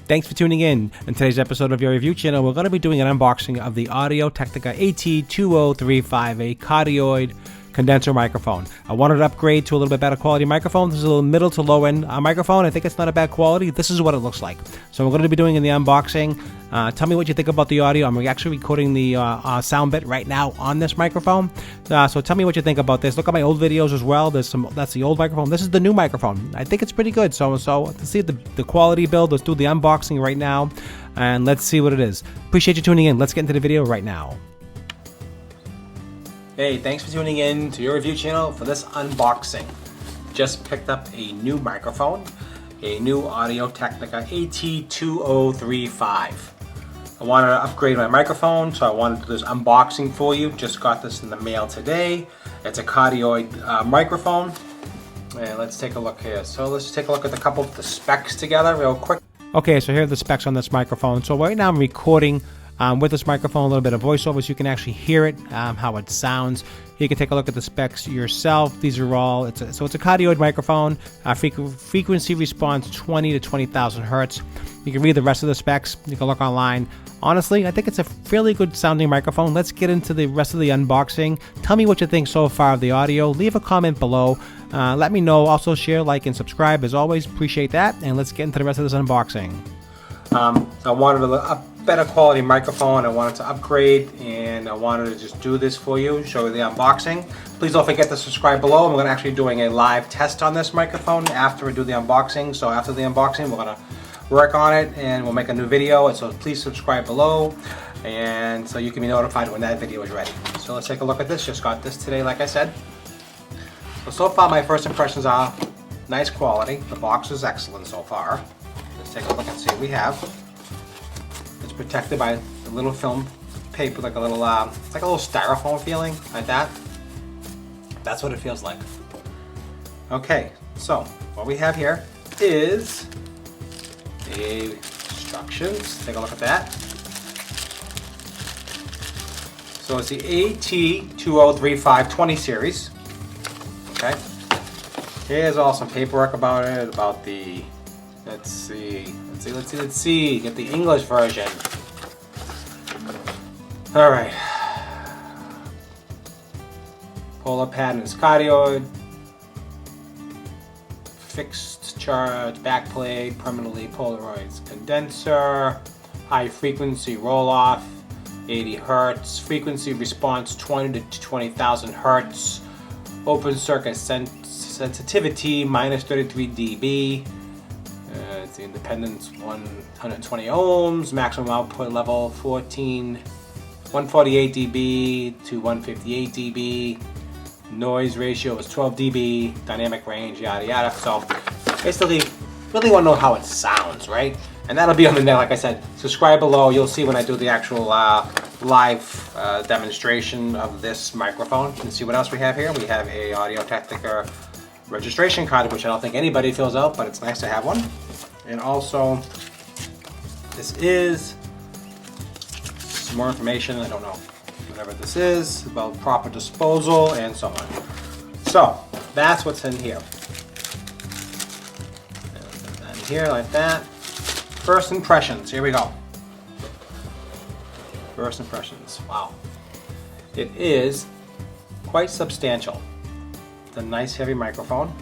Thanks for tuning in. In today's episode of your review channel, we're going to be doing an unboxing of the Audio-Technica AT2035, a cardioid condenser microphone. I wanted to upgrade to a little bit better quality microphone. This is a little middle to low end microphone. I think it's not a bad quality. This is what it looks like. So we're going to be doing in the unboxing. Tell me what you think about the audio. I'm actually recording the sound bit right now on this microphone. So tell me what you think about this. Look at my old videos as well. That's the old microphone. This is the new microphone. I think it's pretty good. So to see the quality build, let's do the unboxing right now and let's see what it is. Appreciate you tuning in. Let's get into the video right now. Hey, thanks for tuning in to your review channel for this unboxing. Just picked up a new microphone, a new Audio-Technica AT2035. I wanted to upgrade my microphone, so I wanted to do this unboxing for you. Just got this in the mail today. It's a cardioid microphone. And let's take a look here. So let's take a look at a couple of the specs together real quick. Okay, so here are the specs on this microphone. So right now I'm recording with this microphone, a little bit of voiceover so you can actually hear it, how it sounds. You can take a look at the specs yourself. These are all, it's a cardioid microphone, frequency response 20 to 20,000 hertz. You can read the rest of the specs. You can look online. Honestly, I think it's a fairly good sounding microphone. Let's get into the rest of the unboxing. Tell me what you think so far of the audio. Leave a comment below. Let me know. Also share, like, and subscribe as always. Appreciate that. And let's get into the rest of this unboxing. So I wanted a better quality microphone. I wanted to upgrade, and I wanted to just do this for you, show you the unboxing. Please don't forget to subscribe below. I'm going to actually doing a live test on this microphone after we do the unboxing. So after the unboxing, we're going to work on it and we'll make a new video. So please subscribe below, and so you can be notified when that video is ready. So let's take a look at this. Just got this today, like I said. So far my first impressions are nice quality. The box is excellent so far. Let's take a look and see what we have. It's protected by a little film paper, like a little, it's like a little styrofoam feeling, like that. That's what it feels like. Okay, so what we have here is the instructions. Take a look at that. So it's the AT2035 20 series. Okay. Here's all some paperwork about it, about the, let's see. Get the English version. All right. Polar pattern is cardioid. Fixed charge backplate, permanently polarized condenser. High frequency roll off, 80 hertz. Frequency response 20 to 20,000 hertz. Open circuit sensitivity minus 33 dB. It's the independence 120 ohms, maximum output level 148 dB to 158 dB. Noise ratio is 12 dB, dynamic range, yada yada. So basically, really want to know how it sounds, right? And that'll be on the net, like I said. Subscribe below. You'll see when I do the actual live demonstration of this microphone. And see what else we have here. We have a Audio-Technica registration card, which I don't think anybody fills out, but it's nice to have one. And also, this is some more information, I don't know, whatever this is, about proper disposal and so on. So, that's what's in here. And here, like that. First impressions, here we go. First impressions, wow. It is quite substantial. It's a nice heavy microphone.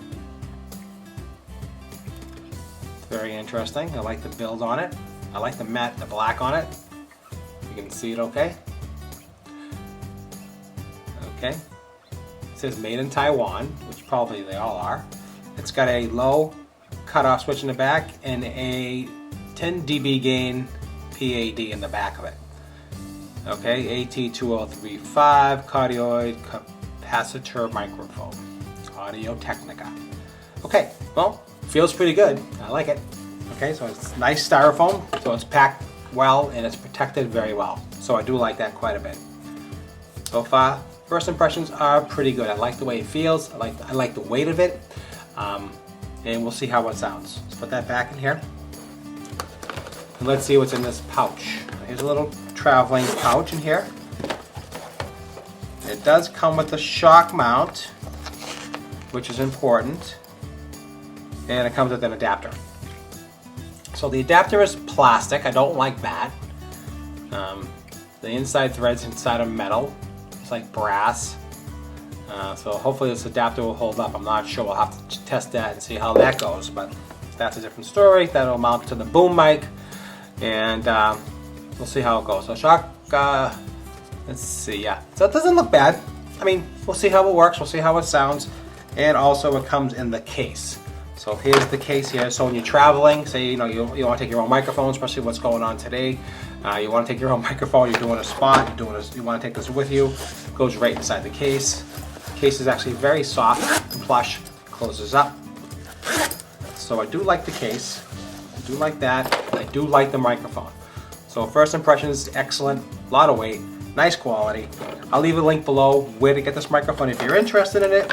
Very interesting. I like the build on it. I like the matte, the black on it. You can see it okay. Okay. It says made in Taiwan, which probably they all are. It's got a low cutoff switch in the back and a 10 dB gain PAD in the back of it. Okay, AT2035 cardioid capacitor microphone. Audio-Technica. Okay, well, feels pretty good. I like it. Okay, so it's nice styrofoam, so it's packed well and it's protected very well. So I do like that quite a bit. So far, first impressions are pretty good. I like the way it feels. I like the weight of it. And we'll see how it sounds. Let's put that back in here. And let's see what's in this pouch. Here's a little traveling pouch in here. It does come with a shock mount, which is important. And it comes with an adapter. So So the adapter is plastic. I don't like that. The inside thread's inside of metal. It's like brass. So hopefully this adapter will hold up. I'm not sure. We'll have to test that and see how that goes. But that's a different story. That'll mount to the boom mic, and we'll see how it goes. So shock. Let's see. Yeah. So it doesn't look bad. I mean, we'll see how it works. We'll see how it sounds. And also it comes in the case. So here's the case here. So when you're traveling, say you want to take your own microphone, especially what's going on today. You want to take your own microphone. You're doing a spot. You want to take this with you. It goes right inside the case. The case is actually very soft and plush. Closes up. So I do like the case. I do like that. I do like the microphone. So first impressions, excellent. A lot of weight. Nice quality. I'll leave a link below where to get this microphone if you're interested in it.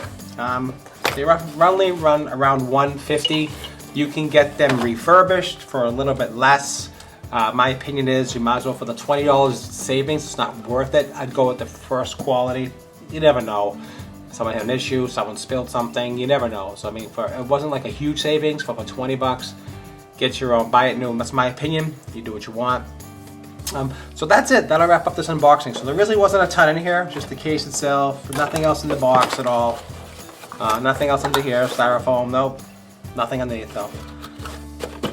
They roughly run around $150. You can get them refurbished for a little bit less. My opinion is you might as well, for the $20 savings, it's not worth it. I'd go with the first quality. You never know. Someone had an issue, someone spilled something, you never know. So I mean, it wasn't like a huge savings, but for 20 bucks, get your own, buy it new. That's my opinion. You do what you want. So that's it. That'll wrap up this unboxing. So there really wasn't a ton in here, just the case itself. Nothing else in the box at all. Nothing else under here. Styrofoam, nope. Nothing underneath though.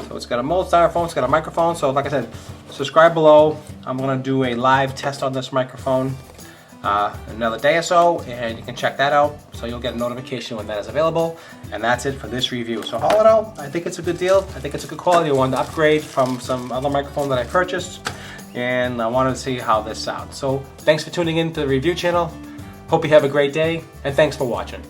So it's got a mold styrofoam, it's got a microphone. So like I said, subscribe below. I'm gonna do a live test on this microphone another day or so, and you can check that out. So you'll get a notification when that is available. And that's it for this review. So all in all, I think it's a good deal. I think it's a good quality one to upgrade from some other microphone that I purchased. And I wanted to see how this sounds. So thanks for tuning in to the review channel. Hope you have a great day, and thanks for watching.